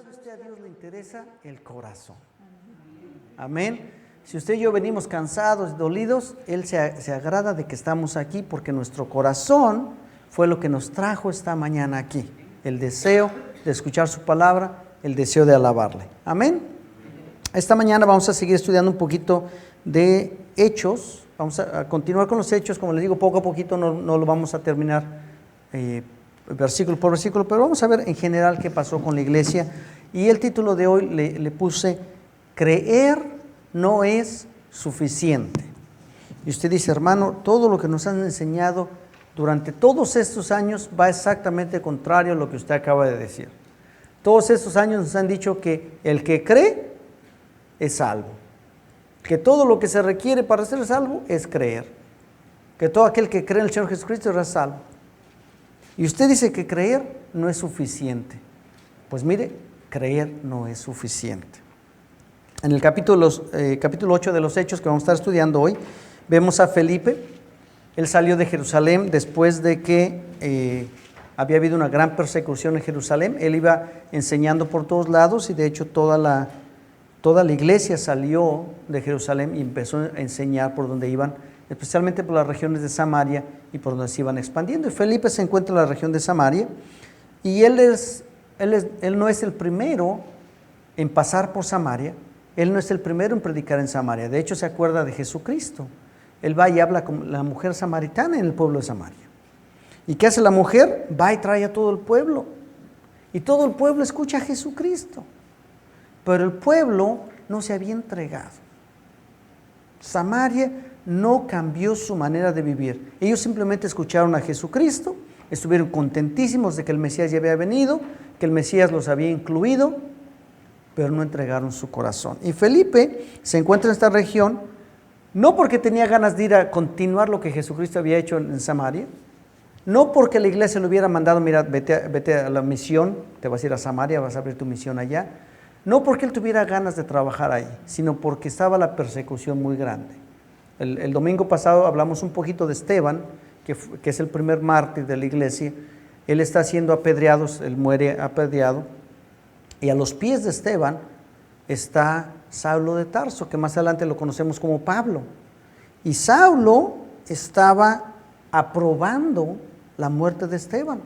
¿Sabe usted? A Dios le interesa el corazón. Amén. Si usted y yo venimos cansados y dolidos, Él se agrada de que estamos aquí porque nuestro corazón fue lo que nos trajo esta mañana aquí. El deseo de escuchar su palabra, el deseo de alabarle. Amén. Esta mañana vamos a seguir estudiando un poquito de Hechos. Vamos a continuar con los Hechos. Como les digo, poco a poquito no lo vamos a terminar versículo por versículo, pero vamos a ver en general qué pasó con la iglesia. Y el título de hoy le puse: creer no es suficiente. Y usted dice, hermano, todo lo que nos han enseñado durante todos estos años va exactamente contrario a lo que usted acaba de decir. Todos estos años nos han dicho que el que cree es salvo, que todo lo que se requiere para ser salvo es creer, que todo aquel que cree en el Señor Jesucristo será salvo. Y usted dice que creer no es suficiente. Pues mire, creer no es suficiente. En el capítulo 8 de los Hechos que vamos a estar estudiando hoy, vemos a Felipe. Él salió de Jerusalén después de que había habido una gran persecución en Jerusalén. Él iba enseñando por todos lados y de hecho toda la iglesia salió de Jerusalén y empezó a enseñar por donde iban, especialmente por las regiones de Samaria y por donde se iban expandiendo. Y Felipe se encuentra en la región de Samaria y él no es el primero en pasar por Samaria. Él no es el primero en predicar en Samaria. De hecho, se acuerda de Jesucristo. Él va y habla con la mujer samaritana en el pueblo de Samaria. ¿Y qué hace la mujer? Va y trae a todo el pueblo. Y todo el pueblo escucha a Jesucristo. Pero el pueblo no se había entregado. Samaria no cambió su manera de vivir. Ellos simplemente escucharon a Jesucristo, estuvieron contentísimos de que el Mesías ya había venido, que el Mesías los había incluido, pero no entregaron su corazón. Y Felipe se encuentra en esta región, no porque tenía ganas de ir a continuar lo que Jesucristo había hecho en Samaria, no porque la iglesia le hubiera mandado, mira, vete a la misión, te vas a ir a Samaria, vas a abrir tu misión allá, no porque él tuviera ganas de trabajar ahí, sino porque estaba la persecución muy grande. El domingo pasado hablamos un poquito de Esteban, que es el primer mártir de la iglesia. Él está siendo apedreado, él muere apedreado, y a los pies de Esteban está Saulo de Tarso, que más adelante lo conocemos como Pablo. Y Saulo estaba aprobando la muerte de Esteban.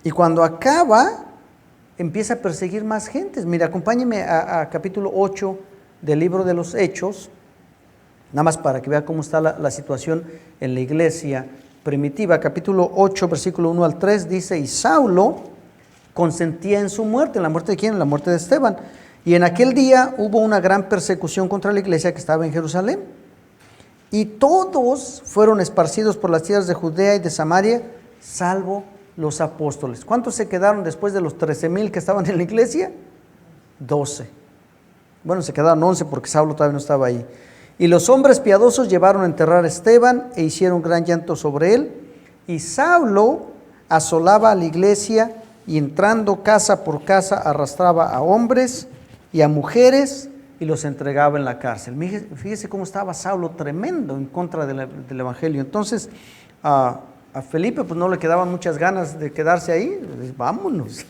Y cuando acaba, empieza a perseguir más gentes. Mira, acompáñeme a capítulo 8 del libro de los Hechos, nada más para que vea cómo está la situación en la iglesia primitiva. Capítulo 8, versículo 1 al 3, dice: y Saulo consentía en su muerte. ¿En la muerte de quién? En la muerte de Esteban. Y en aquel día hubo una gran persecución contra la iglesia que estaba en Jerusalén. Y todos fueron esparcidos por las tierras de Judea y de Samaria, salvo los apóstoles. ¿Cuántos se quedaron después de los 13,000 que estaban en la iglesia? 12. Bueno, se quedaron 11 porque Saulo todavía no estaba ahí. Y los hombres piadosos llevaron a enterrar a Esteban e hicieron gran llanto sobre él. Y Saulo asolaba a la iglesia y entrando casa por casa arrastraba a hombres y a mujeres y los entregaba en la cárcel. Fíjese cómo estaba Saulo, tremendo en contra del evangelio. Entonces a Felipe pues no le quedaban muchas ganas de quedarse ahí. Vámonos,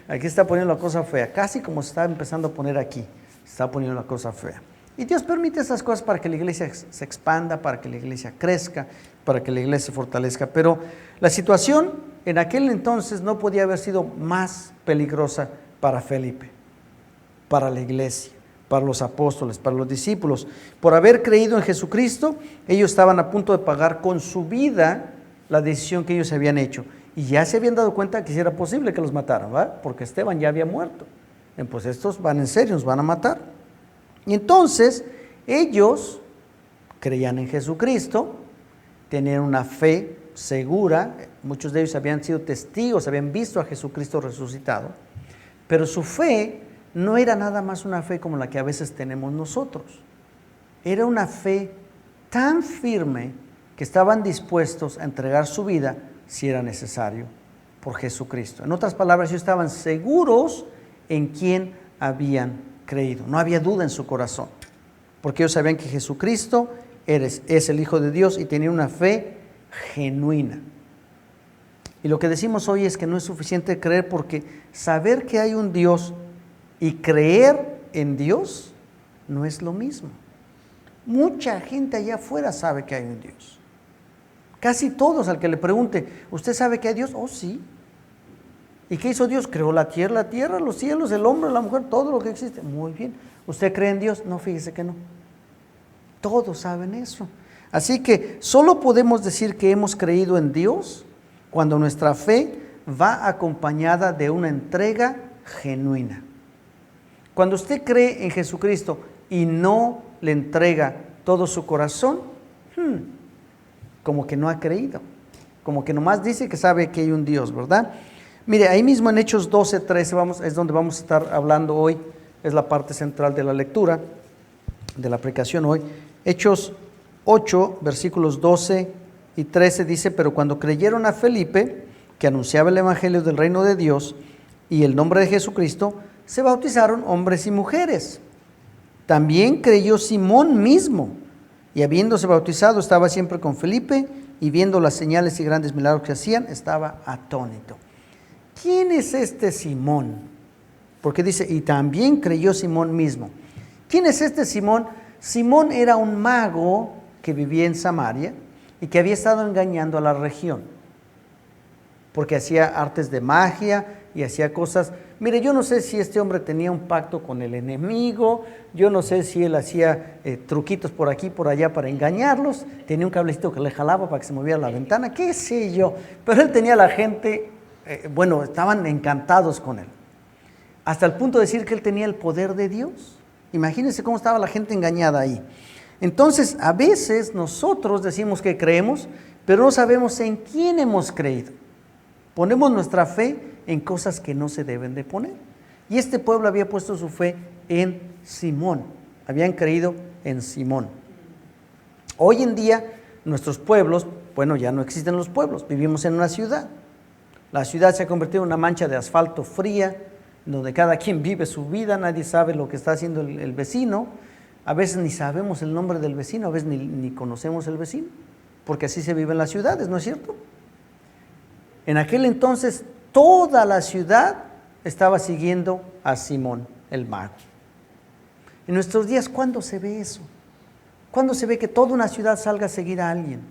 aquí está poniendo la cosa fea, casi como se está empezando a poner aquí, se está poniendo la cosa fea. Y Dios permite estas cosas para que la iglesia se expanda, para que la iglesia crezca, para que la iglesia se fortalezca. Pero la situación en aquel entonces no podía haber sido más peligrosa para Felipe, para la iglesia, para los apóstoles, para los discípulos. Por haber creído en Jesucristo, ellos estaban a punto de pagar con su vida la decisión que ellos habían hecho. Y ya se habían dado cuenta que si era posible que los mataran, ¿verdad? Porque Esteban ya había muerto. Pues estos van en serio, nos van a matar. Y entonces ellos creían en Jesucristo, tenían una fe segura, muchos de ellos habían sido testigos, habían visto a Jesucristo resucitado, pero su fe no era nada más una fe como la que a veces tenemos nosotros. Era una fe tan firme que estaban dispuestos a entregar su vida si era necesario por Jesucristo. En otras palabras, ellos estaban seguros en quién habían creído. No había duda en su corazón, porque ellos sabían que Jesucristo es el Hijo de Dios y tenían una fe genuina. Y lo que decimos hoy es que no es suficiente creer, porque saber que hay un Dios y creer en Dios no es lo mismo. Mucha gente allá afuera sabe que hay un Dios. Casi todos, al que le pregunte, ¿usted sabe que hay Dios? Oh, sí. ¿Y qué hizo Dios? Creó la tierra, los cielos, el hombre, la mujer, todo lo que existe. Muy bien. ¿Usted cree en Dios? No, fíjese que no. Todos saben eso. Así que solo podemos decir que hemos creído en Dios cuando nuestra fe va acompañada de una entrega genuina. Cuando usted cree en Jesucristo y no le entrega todo su corazón, como que no ha creído, como que nomás dice que sabe que hay un Dios, ¿verdad? Mire, ahí mismo en Hechos 12:13 es donde vamos a estar hablando hoy, es la parte central de la lectura, de la predicación hoy. Hechos 8, versículos 12 y 13 dice: pero cuando creyeron a Felipe, que anunciaba el evangelio del reino de Dios y el nombre de Jesucristo, se bautizaron hombres y mujeres. También creyó Simón mismo, y habiéndose bautizado estaba siempre con Felipe, y viendo las señales y grandes milagros que hacían, estaba atónito. ¿Quién es este Simón? Porque dice, y también creyó Simón mismo. ¿Quién es este Simón? Simón era un mago que vivía en Samaria y que había estado engañando a la región, porque hacía artes de magia y hacía cosas. Mire, yo no sé si este hombre tenía un pacto con el enemigo, yo no sé si él hacía truquitos por aquí, por allá para engañarlos, tenía un cablecito que le jalaba para que se moviera la ventana, qué sé yo, pero él tenía a la gente, estaban encantados con él, hasta el punto de decir que él tenía el poder de Dios. Imagínense cómo estaba la gente engañada ahí. Entonces, a veces nosotros decimos que creemos, pero no sabemos en quién hemos creído. Ponemos nuestra fe en cosas que no se deben de poner. Y este pueblo había puesto su fe en Simón. Habían creído en Simón. Hoy en día, nuestros pueblos, ya no existen los pueblos, vivimos en una ciudad. La ciudad se ha convertido en una mancha de asfalto fría, donde cada quien vive su vida, nadie sabe lo que está haciendo el vecino. A veces ni sabemos el nombre del vecino, a veces ni conocemos el vecino, porque así se vive en las ciudades, ¿no es cierto? En aquel entonces, toda la ciudad estaba siguiendo a Simón, el mago. En nuestros días, ¿cuándo se ve eso? ¿Cuándo se ve que toda una ciudad salga a seguir a alguien?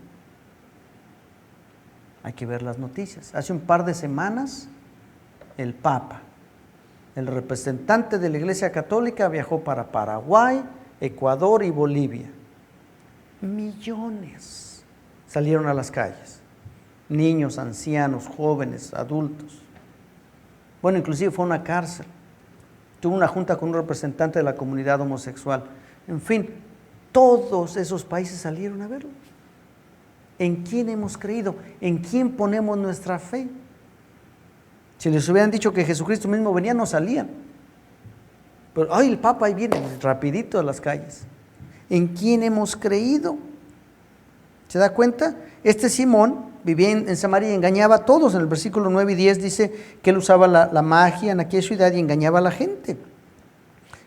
Hay que ver las noticias. Hace un par de semanas, el Papa, el representante de la Iglesia Católica, viajó para Paraguay, Ecuador y Bolivia. Millones salieron a las calles. Niños, ancianos, jóvenes, adultos. Inclusive fue a una cárcel. Tuvo una junta con un representante de la comunidad homosexual. En fin, todos esos países salieron a verlo. ¿En quién hemos creído? ¿En quién ponemos nuestra fe? Si les hubieran dicho que Jesucristo mismo venía, no salían. Pero, el Papa ahí viene, rapidito a las calles. ¿En quién hemos creído? ¿Se da cuenta? Este Simón vivía en Samaria y engañaba a todos. En el versículo 9 y 10 dice que él usaba la magia en aquella ciudad y engañaba a la gente.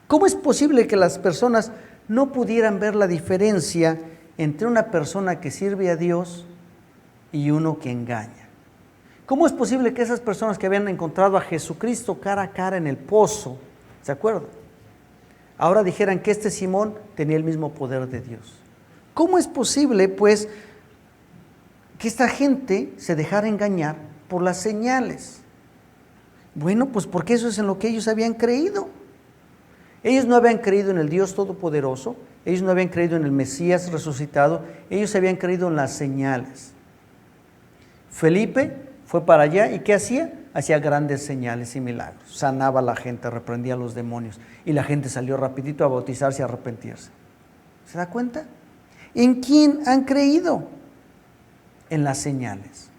¿Cómo es posible que las personas no pudieran ver la diferencia entre una persona que sirve a Dios y uno que engaña? ¿Cómo es posible que esas personas que habían encontrado a Jesucristo cara a cara en el pozo, ¿se acuerdan?, ahora dijeran que este Simón tenía el mismo poder de Dios? ¿Cómo es posible, pues, que esta gente se dejara engañar por las señales? Pues porque eso es en lo que ellos habían creído. Ellos no habían creído en el Dios Todopoderoso, ellos no habían creído en el Mesías resucitado, ellos habían creído en las señales. Felipe fue para allá y ¿qué hacía? Hacía grandes señales y milagros, sanaba a la gente, reprendía a los demonios y la gente salió rapidito a bautizarse y a arrepentirse. ¿Se da cuenta? ¿En quién han creído? En las señales.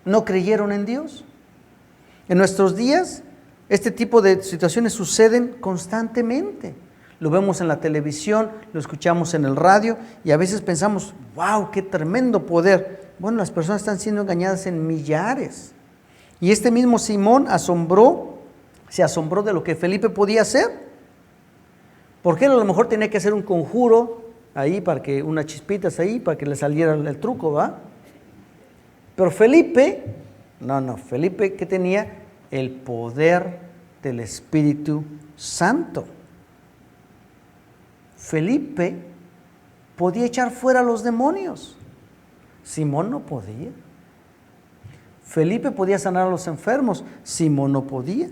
¿No creyeron en Dios? En nuestros días, este tipo de situaciones suceden constantemente. Lo vemos en la televisión, lo escuchamos en el radio y a veces pensamos, wow, qué tremendo poder. Las personas están siendo engañadas en millares. Y este mismo Simón se asombró de lo que Felipe podía hacer. Porque él a lo mejor tenía que hacer un conjuro ahí para que unas chispitas ahí, para que le saliera el truco, ¿va? Pero Felipe No, Felipe, ¿qué tenía? El poder del Espíritu Santo. Felipe podía echar fuera a los demonios. Simón no podía. Felipe podía sanar a los enfermos. Simón no podía.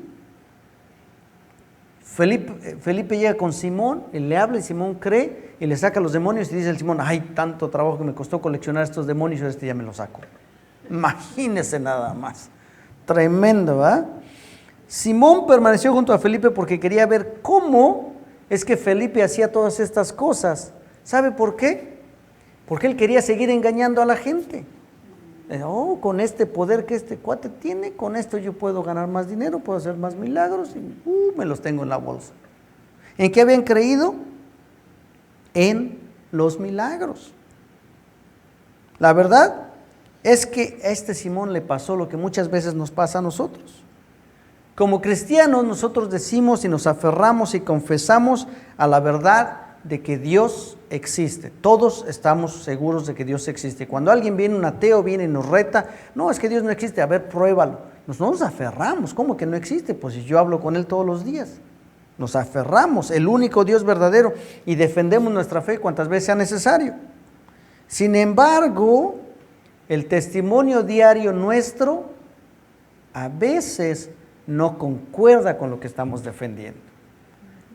Felipe llega con Simón, y le habla y Simón cree y le saca a los demonios y dice el Simón, ay, tanto trabajo que me costó coleccionar estos demonios y este ya me los saco. Imagínese nada más. Tremendo, ¿verdad? Simón permaneció junto a Felipe porque quería ver cómo es que Felipe hacía todas estas cosas. ¿Sabe por qué? Porque él quería seguir engañando a la gente. Oh, con este poder que este cuate tiene, con esto yo puedo ganar más dinero, puedo hacer más milagros y me los tengo en la bolsa. ¿En qué habían creído? En los milagros. La verdad es que a este Simón le pasó lo que muchas veces nos pasa a nosotros. Como cristianos nosotros decimos y nos aferramos y confesamos a la verdad de que Dios existe. Todos estamos seguros de que Dios existe. Cuando alguien viene, un ateo viene y nos reta, no, es que Dios no existe, a ver, pruébalo. Nos aferramos, ¿cómo que no existe? Pues si yo hablo con Él todos los días. Nos aferramos, el único Dios verdadero, y defendemos nuestra fe cuantas veces sea necesario. Sin embargo, el testimonio diario nuestro a veces no concuerda con lo que estamos defendiendo.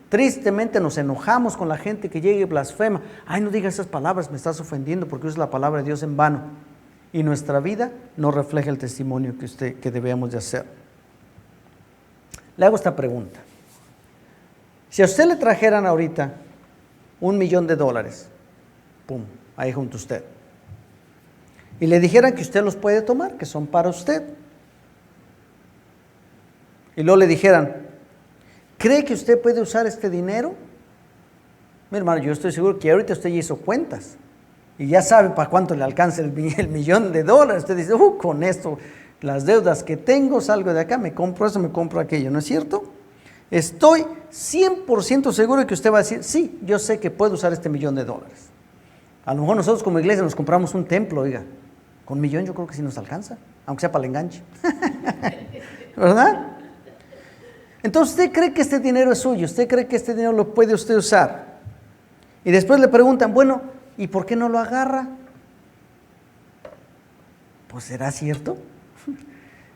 Tristemente nos enojamos con la gente que llega y blasfema. Ay, no digas esas palabras, me estás ofendiendo porque usas la palabra de Dios en vano. Y nuestra vida no refleja el testimonio que debemos de hacer. Le hago esta pregunta. Si a usted le trajeran ahorita $1,000,000, pum, ahí junto a usted, y le dijeran que usted los puede tomar, que son para usted, y luego le dijeran, ¿cree que usted puede usar este dinero? Mi hermano, yo estoy seguro que ahorita usted ya hizo cuentas y ya sabe para cuánto le alcanza el $1,000,000. Usted dice, con esto, las deudas que tengo, salgo de acá, me compro eso, me compro aquello, ¿no es cierto? Estoy 100% seguro de que usted va a decir, sí, yo sé que puedo usar este $1,000,000. A lo mejor nosotros como iglesia nos compramos un templo, oiga, con $1,000,000 yo creo que sí nos alcanza, aunque sea para el enganche. ¿Verdad? Entonces usted cree que este dinero es suyo, usted cree que este dinero lo puede usted usar. Y después le preguntan, bueno, ¿y por qué no lo agarra? Pues ¿será cierto?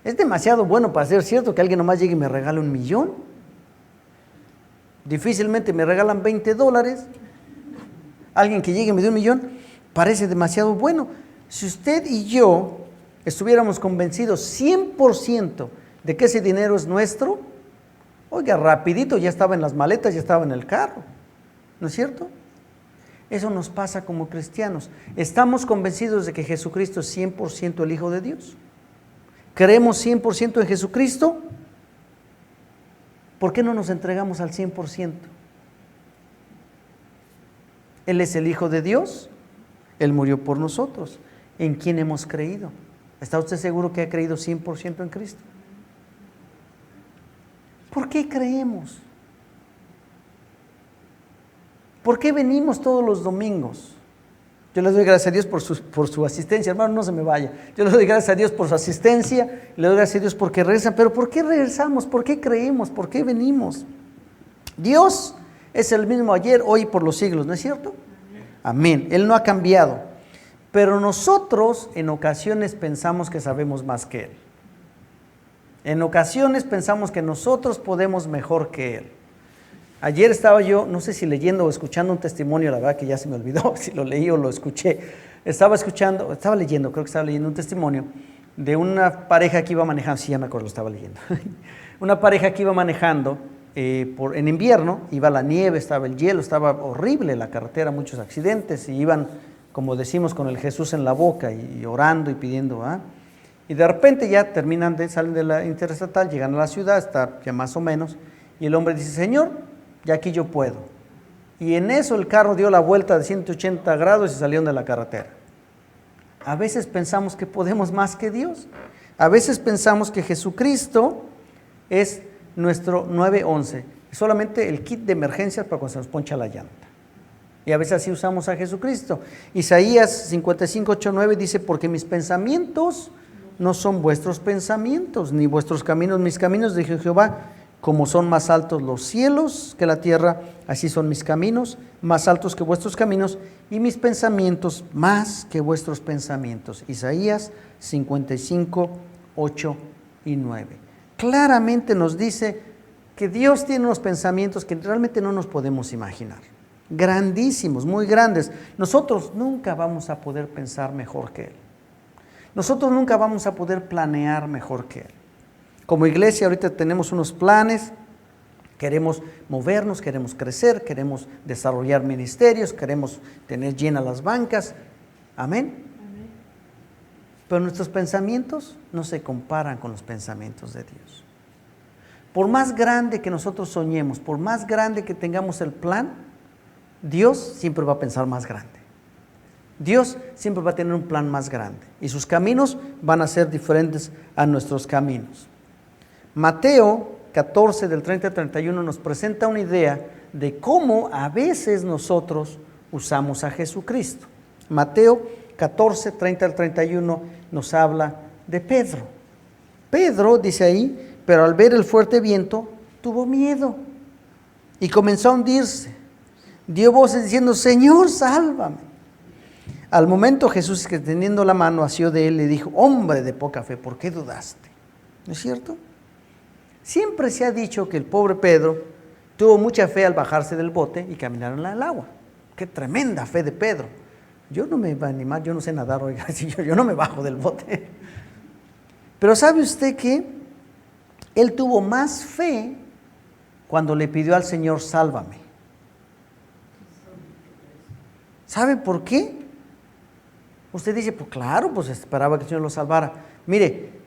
Es demasiado bueno para ser cierto que alguien nomás llegue y me regale $1,000,000. Difícilmente me regalan $20. Alguien que llegue y me dé $1,000,000 parece demasiado bueno. Si usted y yo estuviéramos convencidos 100% de que ese dinero es nuestro, oiga, rapidito ya estaba en las maletas, ya estaba en el carro, ¿no es cierto? Eso nos pasa como cristianos. ¿Estamos convencidos de que Jesucristo es 100% el Hijo de Dios? ¿Creemos 100% en Jesucristo? ¿Por qué no nos entregamos al 100%? Él es el Hijo de Dios, Él murió por nosotros. ¿En quién hemos creído? ¿Está usted seguro que ha creído 100% en Cristo? ¿Por qué creemos? ¿Por qué venimos todos los domingos? Yo le doy gracias a Dios por su asistencia, hermano, no se me vaya. Yo le doy gracias a Dios por su asistencia, le doy gracias a Dios porque regresan, pero ¿por qué regresamos? ¿Por qué creemos? ¿Por qué venimos? Dios es el mismo ayer, hoy y por los siglos, ¿no es cierto? Amén. Él no ha cambiado, pero nosotros en ocasiones pensamos que sabemos más que Él. En ocasiones pensamos que nosotros podemos mejor que Él. Ayer estaba yo, no sé si leyendo o escuchando un testimonio, la verdad que ya se me olvidó si lo leí o lo escuché. Estaba leyendo un testimonio de una pareja que iba manejando, sí, ya me acuerdo, lo estaba leyendo. Una pareja que iba manejando en invierno, iba la nieve, estaba el hielo, estaba horrible la carretera, muchos accidentes, y iban, como decimos, con el Jesús en la boca y orando y pidiendo, y de repente ya salen de la interestatal, llegan a la ciudad, está ya más o menos, y el hombre dice, Señor, ya aquí yo puedo. Y en eso el carro dio la vuelta de 180 grados y salieron de la carretera. A veces pensamos que podemos más que Dios. A veces pensamos que Jesucristo es nuestro 911, solamente el kit de emergencias para cuando se nos poncha la llanta. Y a veces así usamos a Jesucristo. Isaías 55:8-9 dice, porque mis pensamientos no son vuestros pensamientos, ni vuestros caminos mis caminos, dijo Jehová. Como son más altos los cielos que la tierra, así son mis caminos, más altos que vuestros caminos, y mis pensamientos más que vuestros pensamientos. Isaías 55, 8 y 9. Claramente nos dice que Dios tiene unos pensamientos que realmente no nos podemos imaginar. Grandísimos, muy grandes. Nosotros nunca vamos a poder pensar mejor que Él. Nosotros nunca vamos a poder planear mejor que Él. Como iglesia ahorita tenemos unos planes, queremos movernos, queremos crecer, queremos desarrollar ministerios, queremos tener llenas las bancas. Amén. Amén. Pero nuestros pensamientos no se comparan con los pensamientos de Dios. Por más grande que nosotros soñemos, por más grande que tengamos el plan, Dios siempre va a pensar más grande. Dios siempre va a tener un plan más grande y sus caminos van a ser diferentes a nuestros caminos. Mateo 14 del 30 al 31 nos presenta una idea de cómo a veces nosotros usamos a Jesucristo. Mateo 14, 30 al 31 nos habla de Pedro. Pedro, dice ahí, pero al ver el fuerte viento, tuvo miedo y comenzó a hundirse. Dio voces diciendo, Señor, sálvame. Al momento Jesús, extendiendo la mano, asió de él, le dijo, hombre de poca fe, ¿por qué dudaste? ¿No es cierto? Siempre se ha dicho que el pobre Pedro tuvo mucha fe al bajarse del bote y caminar en el agua. ¡Qué tremenda fe de Pedro! Yo no me iba a animar, yo no sé nadar, oiga, yo no me bajo del bote. Pero ¿sabe usted qué? Él tuvo más fe cuando le pidió al Señor, sálvame. ¿Sabe por qué? Usted dice, pues claro, pues esperaba que el Señor lo salvara. Mire,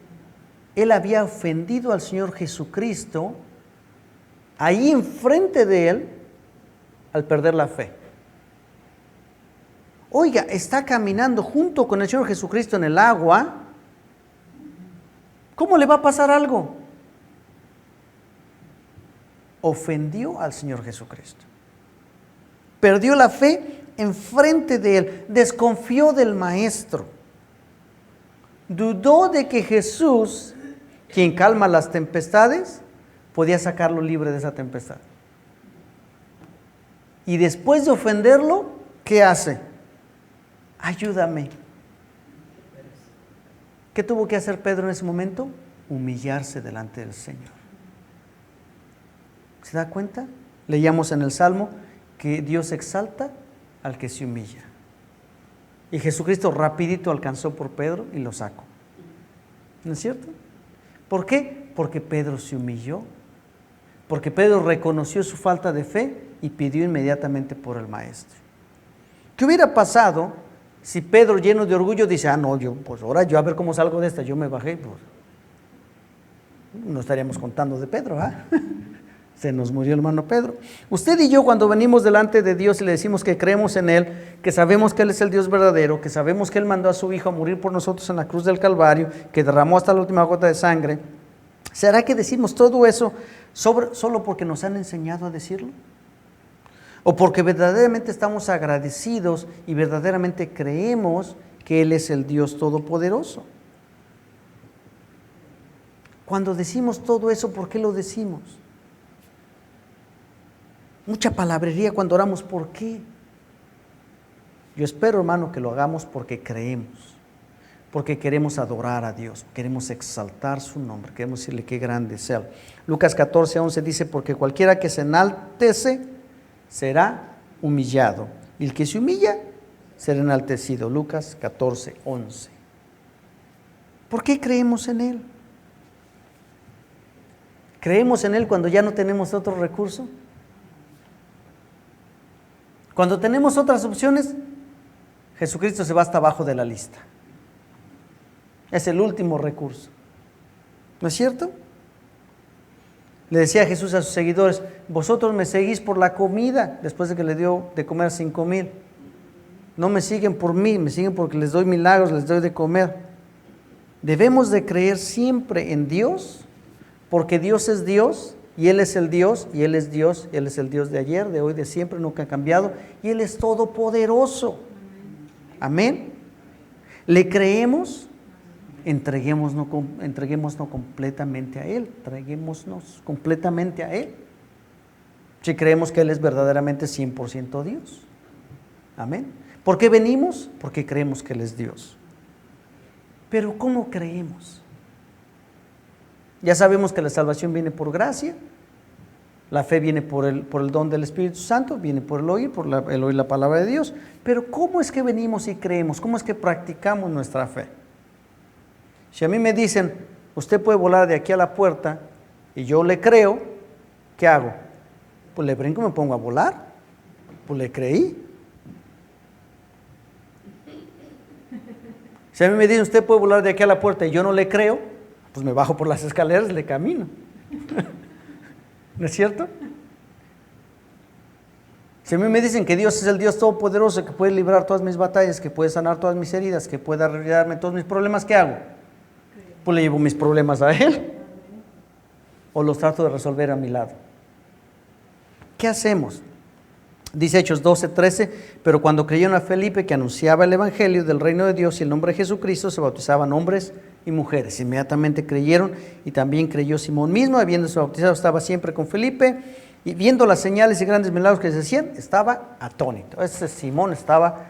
él había ofendido al Señor Jesucristo ahí enfrente de él al perder la fe. Oiga, está caminando junto con el Señor Jesucristo en el agua. ¿Cómo le va a pasar algo? Ofendió al Señor Jesucristo. Perdió la fe enfrente de él. Desconfió del Maestro. Dudó de que Jesús, quien calma las tempestades, podía sacarlo libre de esa tempestad. Y después de ofenderlo, ¿qué hace? Ayúdame. ¿Qué tuvo que hacer Pedro en ese momento? Humillarse delante del Señor. ¿Se da cuenta? Leíamos en el Salmo que Dios exalta al que se humilla. Y Jesucristo rapidito alcanzó por Pedro y lo sacó. ¿No es cierto? ¿Por qué? Porque Pedro se humilló. Porque Pedro reconoció su falta de fe y pidió inmediatamente por el Maestro. ¿Qué hubiera pasado si Pedro, lleno de orgullo, dice, no, pues ahora yo a ver cómo salgo de esta, yo me bajé? Pues no estaríamos contando de Pedro, ¿ah? Se nos murió el hermano Pedro. Usted y yo, cuando venimos delante de Dios y le decimos que creemos en Él, que sabemos que Él es el Dios verdadero, que sabemos que Él mandó a su Hijo a morir por nosotros en la cruz del Calvario, que derramó hasta la última gota de sangre, ¿será que decimos todo eso solo porque nos han enseñado a decirlo? ¿O porque verdaderamente estamos agradecidos y verdaderamente creemos que Él es el Dios Todopoderoso? Cuando decimos todo eso, ¿por qué lo decimos? Mucha palabrería cuando oramos, ¿por qué? Yo espero, hermano, que lo hagamos porque creemos, porque queremos adorar a Dios, queremos exaltar su nombre, queremos decirle qué grande es Él. Lucas 14, 11 dice, porque cualquiera que se enaltece será humillado, y el que se humilla será enaltecido. Lucas 14, 11. ¿Por qué creemos en Él? ¿Creemos en Él cuando ya no tenemos otro recurso? Cuando tenemos otras opciones, Jesucristo se va hasta abajo de la lista. Es el último recurso. ¿No es cierto? Le decía Jesús a sus seguidores, vosotros me seguís por la comida, después de que le dio de comer a 5,000. No me siguen por mí, me siguen porque les doy milagros, les doy de comer. Debemos de creer siempre en Dios, porque Dios es Dios, y Él es el Dios, y Él es Dios, Él es el Dios de ayer, de hoy, de siempre, nunca ha cambiado, y Él es todopoderoso. Amén. ¿Le creemos? entreguémonos completamente a Él, entreguémonos completamente a Él. Si creemos que Él es verdaderamente 100% Dios. Amén. ¿Por qué venimos? Porque creemos que Él es Dios. Pero ¿cómo creemos? Ya sabemos que la salvación viene por gracia, la fe viene por el don del Espíritu Santo, viene por el oír la palabra de Dios. Pero ¿cómo es que venimos y creemos? ¿Cómo es que practicamos nuestra fe? Si a mí me dicen, usted puede volar de aquí a la puerta, y yo le creo, ¿qué hago? Pues le brinco y me pongo a volar. Pues le creí. Si a mí me dicen, usted puede volar de aquí a la puerta, y yo no le creo, pues me bajo por las escaleras y le camino. ¿No es cierto? Si a mí me dicen que Dios es el Dios todopoderoso, que puede librar todas mis batallas, que puede sanar todas mis heridas, que puede arreglarme todos mis problemas, ¿qué hago? Pues le llevo mis problemas a Él. O los trato de resolver a mi lado. ¿Qué hacemos? Dice Hechos 12:13, pero cuando creyeron a Felipe, que anunciaba el evangelio del reino de Dios y el nombre de Jesucristo, se bautizaban hombres y mujeres. Inmediatamente creyeron, y también creyó Simón mismo, habiéndose bautizado, estaba siempre con Felipe, y viendo las señales y grandes milagros que se hacían, estaba atónito. Ese Simón estaba,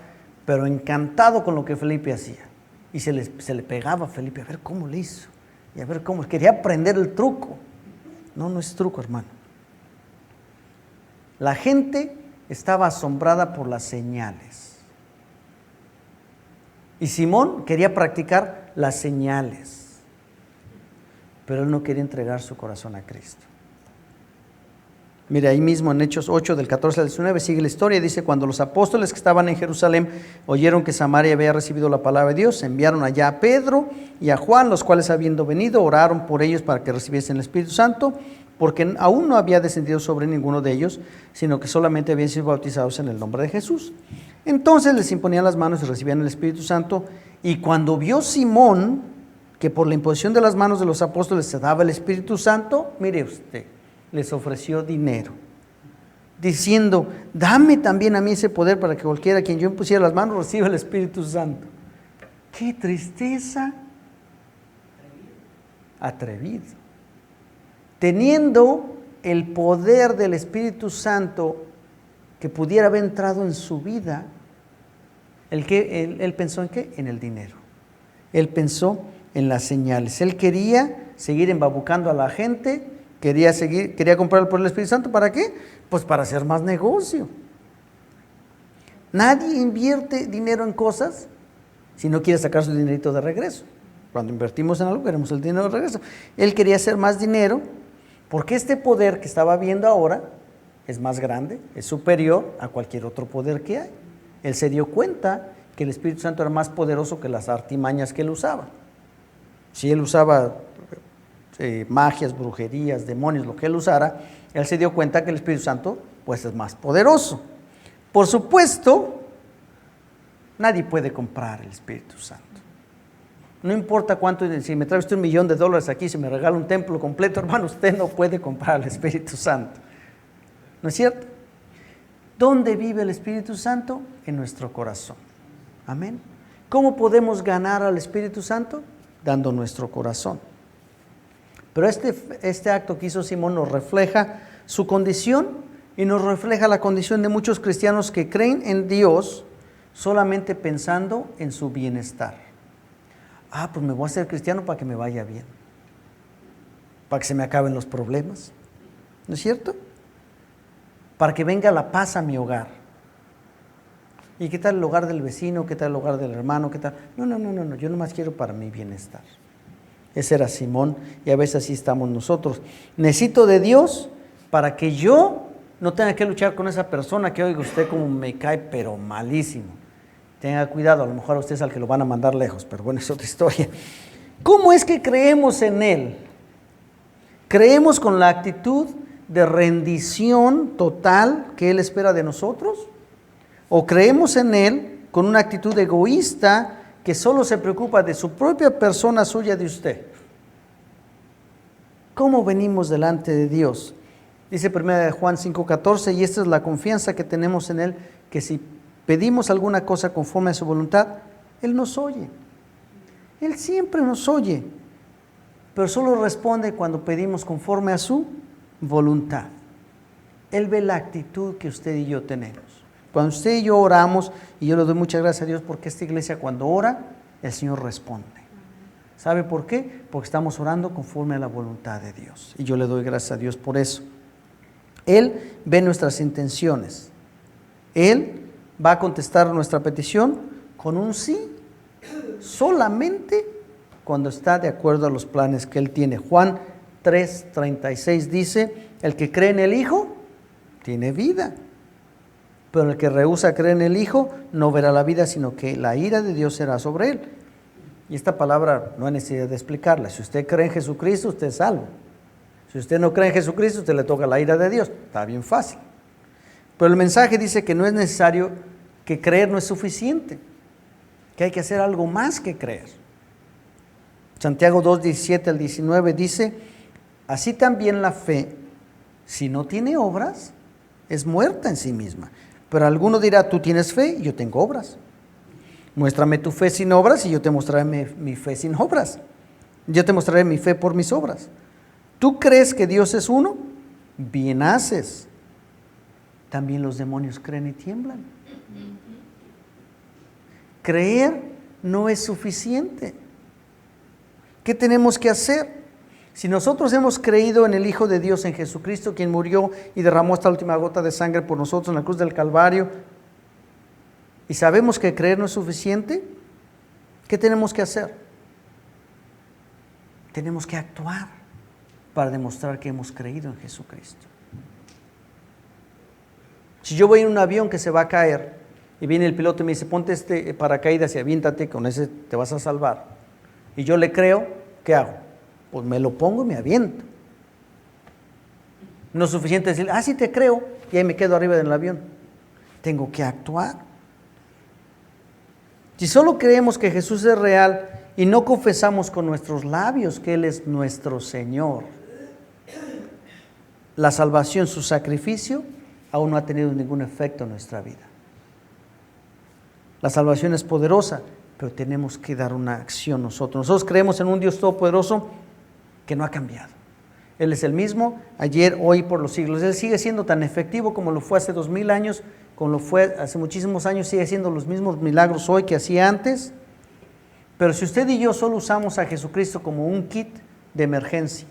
pero encantado con lo que Felipe hacía. Y se le pegaba a Felipe, a ver cómo le hizo, y a ver cómo, quería aprender el truco. No es truco, hermano. La gente estaba asombrada por las señales. Y Simón quería practicar las señales, pero él no quería entregar su corazón a Cristo. Mire, ahí mismo en Hechos 8, del 14 al 19, sigue la historia. Dice, cuando los apóstoles que estaban en Jerusalén oyeron que Samaria había recibido la palabra de Dios, enviaron allá a Pedro y a Juan, los cuales, habiendo venido, oraron por ellos para que recibiesen el Espíritu Santo, porque aún no había descendido sobre ninguno de ellos, sino que solamente habían sido bautizados en el nombre de Jesús. Entonces les imponían las manos y recibían el Espíritu Santo. Y cuando vio Simón que por la imposición de las manos de los apóstoles se daba el Espíritu Santo, mire usted, les ofreció dinero, diciendo, dame también a mí ese poder para que cualquiera a quien yo impusiera las manos reciba el Espíritu Santo. ¡Qué tristeza! Atrevido. Teniendo el poder del Espíritu Santo que pudiera haber entrado en su vida, él pensó en ¿qué? En el dinero. Él pensó en las señales. Él quería seguir embabucando a la gente, quería comprar por el Espíritu Santo. ¿Para qué? Pues para hacer más negocio. Nadie invierte dinero en cosas si no quiere sacar su dinerito de regreso. Cuando invertimos en algo queremos el dinero de regreso. Él quería hacer más dinero, porque este poder que estaba viendo ahora es más grande, es superior a cualquier otro poder que hay. Él se dio cuenta que el Espíritu Santo era más poderoso que las artimañas que él usaba. Si él usaba magias, brujerías, demonios, lo que él usara, él se dio cuenta que el Espíritu Santo pues es más poderoso. Por supuesto, nadie puede comprar el Espíritu Santo. No importa cuánto, si me trae usted $1,000,000 aquí, si me regala un templo completo, hermano, usted no puede comprar el Espíritu Santo. ¿No es cierto? ¿Dónde vive el Espíritu Santo? En nuestro corazón. Amén. ¿Cómo podemos ganar al Espíritu Santo? Dando nuestro corazón. Pero este acto que hizo Simón nos refleja su condición y nos refleja la condición de muchos cristianos que creen en Dios solamente pensando en su bienestar. Pues me voy a hacer cristiano para que me vaya bien, para que se me acaben los problemas, ¿no es cierto? Para que venga la paz a mi hogar. ¿Y qué tal el hogar del vecino? ¿Qué tal el hogar del hermano? ¿Qué tal? No, yo nomás quiero para mi bienestar. Ese era Simón, y a veces así estamos nosotros. Necesito de Dios para que yo no tenga que luchar con esa persona que oiga usted como me cae, pero malísimo. Tenga cuidado, a lo mejor a usted es al que lo van a mandar lejos, pero bueno, es otra historia. ¿Cómo es que creemos en Él? ¿Creemos con la actitud de rendición total que Él espera de nosotros? ¿O creemos en Él con una actitud egoísta que solo se preocupa de su propia persona, suya, de usted? ¿Cómo venimos delante de Dios? Dice 1 Juan 5:14, y esta es la confianza que tenemos en Él, que si pedimos alguna cosa conforme a su voluntad, Él nos oye. Él siempre nos oye, pero solo responde cuando pedimos conforme a su voluntad. Él ve la actitud que usted y yo tenemos. Cuando usted y yo oramos, y yo le doy muchas gracias a Dios porque esta iglesia cuando ora, el Señor responde. ¿Sabe por qué? Porque estamos orando conforme a la voluntad de Dios. Y yo le doy gracias a Dios por eso. Él ve nuestras intenciones. Él va a contestar nuestra petición con un sí, solamente cuando está de acuerdo a los planes que Él tiene. Juan 3:36 dice, el que cree en el Hijo, tiene vida. Pero el que rehúsa creer en el Hijo, no verá la vida, sino que la ira de Dios será sobre él. Y esta palabra no hay necesidad de explicarla. Si usted cree en Jesucristo, usted es salvo. Si usted no cree en Jesucristo, usted le toca la ira de Dios. Está bien fácil. Pero el mensaje dice que no es necesario, que creer no es suficiente, que hay que hacer algo más que creer. Santiago 2:17 al 19 dice, así también la fe, si no tiene obras, es muerta en sí misma. Pero alguno dirá, tú tienes fe y yo tengo obras. Muéstrame tu fe sin obras y yo te mostraré mi fe sin obras. Yo te mostraré mi fe por mis obras. ¿Tú crees que Dios es uno? Bien haces. También los demonios creen y tiemblan. Creer no es suficiente. ¿Qué tenemos que hacer? Si nosotros hemos creído en el Hijo de Dios, en Jesucristo, quien murió y derramó hasta la última gota de sangre por nosotros en la cruz del Calvario, y sabemos que creer no es suficiente, ¿qué tenemos que hacer? Tenemos que actuar para demostrar que hemos creído en Jesucristo. Si yo voy en un avión que se va a caer y viene el piloto y me dice, ponte este paracaídas y aviéntate, con ese te vas a salvar, y yo le creo, ¿qué hago? Pues me lo pongo y me aviento. No es suficiente decir, sí te creo, y ahí me quedo arriba del avión. Tengo que actuar. Si solo creemos que Jesús es real y no confesamos con nuestros labios que Él es nuestro Señor, la salvación, su sacrificio, aún no ha tenido ningún efecto en nuestra vida. La salvación es poderosa, pero tenemos que dar una acción nosotros. Nosotros creemos en un Dios todopoderoso que no ha cambiado. Él es el mismo ayer, hoy, por los siglos. Él sigue siendo tan efectivo como lo fue hace 2000 años, como lo fue hace muchísimos años, sigue haciendo los mismos milagros hoy que hacía antes. Pero si usted y yo solo usamos a Jesucristo como un kit de emergencia,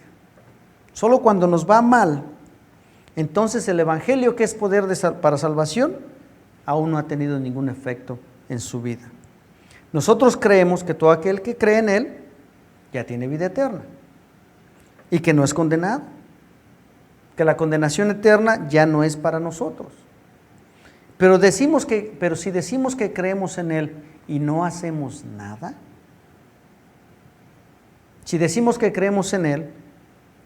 solo cuando nos va mal, entonces el Evangelio, que es poder para salvación, aún no ha tenido ningún efecto en su vida. Nosotros creemos que todo aquel que cree en Él ya tiene vida eterna y que no es condenado, que la condenación eterna ya no es para nosotros. Pero si decimos que creemos en Él y no hacemos nada, si decimos que creemos en Él,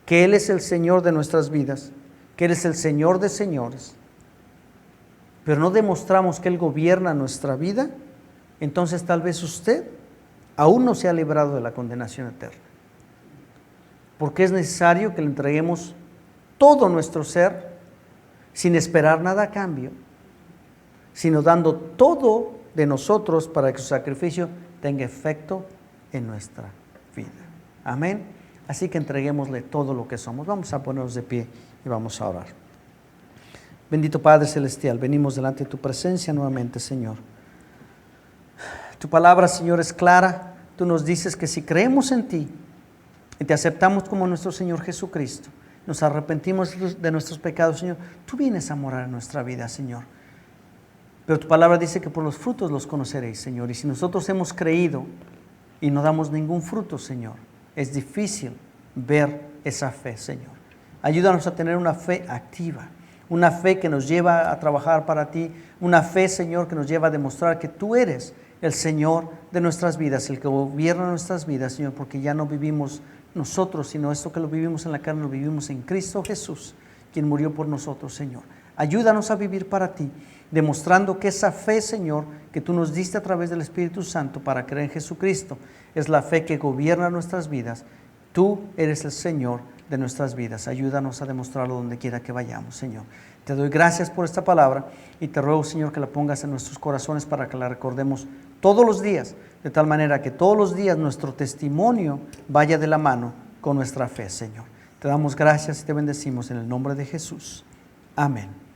que Él es el Señor de nuestras vidas, que Él es el Señor de señores, pero no demostramos que Él gobierna nuestra vida, entonces tal vez usted aún no se ha librado de la condenación eterna. Porque es necesario que le entreguemos todo nuestro ser sin esperar nada a cambio, sino dando todo de nosotros para que su sacrificio tenga efecto en nuestra vida. Amén. Así que entreguémosle todo lo que somos. Vamos a ponernos de pie y vamos a orar. Bendito Padre Celestial, venimos delante de tu presencia nuevamente, Señor. Tu palabra, Señor, es clara. Tú nos dices que si creemos en ti y te aceptamos como nuestro Señor Jesucristo, nos arrepentimos de nuestros pecados, Señor, tú vienes a morar en nuestra vida, Señor. Pero tu palabra dice que por los frutos los conoceréis, Señor. Y si nosotros hemos creído y no damos ningún fruto, Señor, es difícil ver esa fe, Señor. Ayúdanos a tener una fe activa, una fe que nos lleva a trabajar para ti, una fe, Señor, que nos lleva a demostrar que tú eres el Señor de nuestras vidas, el que gobierna nuestras vidas, Señor, porque ya no vivimos nosotros, sino esto que lo vivimos en la carne, lo vivimos en Cristo Jesús, quien murió por nosotros, Señor. Ayúdanos a vivir para ti, demostrando que esa fe, Señor, que tú nos diste a través del Espíritu Santo para creer en Jesucristo, es la fe que gobierna nuestras vidas. Tú eres el Señor de nuestras vidas. Ayúdanos a demostrarlo donde quiera que vayamos, Señor. Te doy gracias por esta palabra y te ruego, Señor, que la pongas en nuestros corazones para que la recordemos todos los días, de tal manera que todos los días nuestro testimonio vaya de la mano con nuestra fe, Señor. Te damos gracias y te bendecimos en el nombre de Jesús. Amén.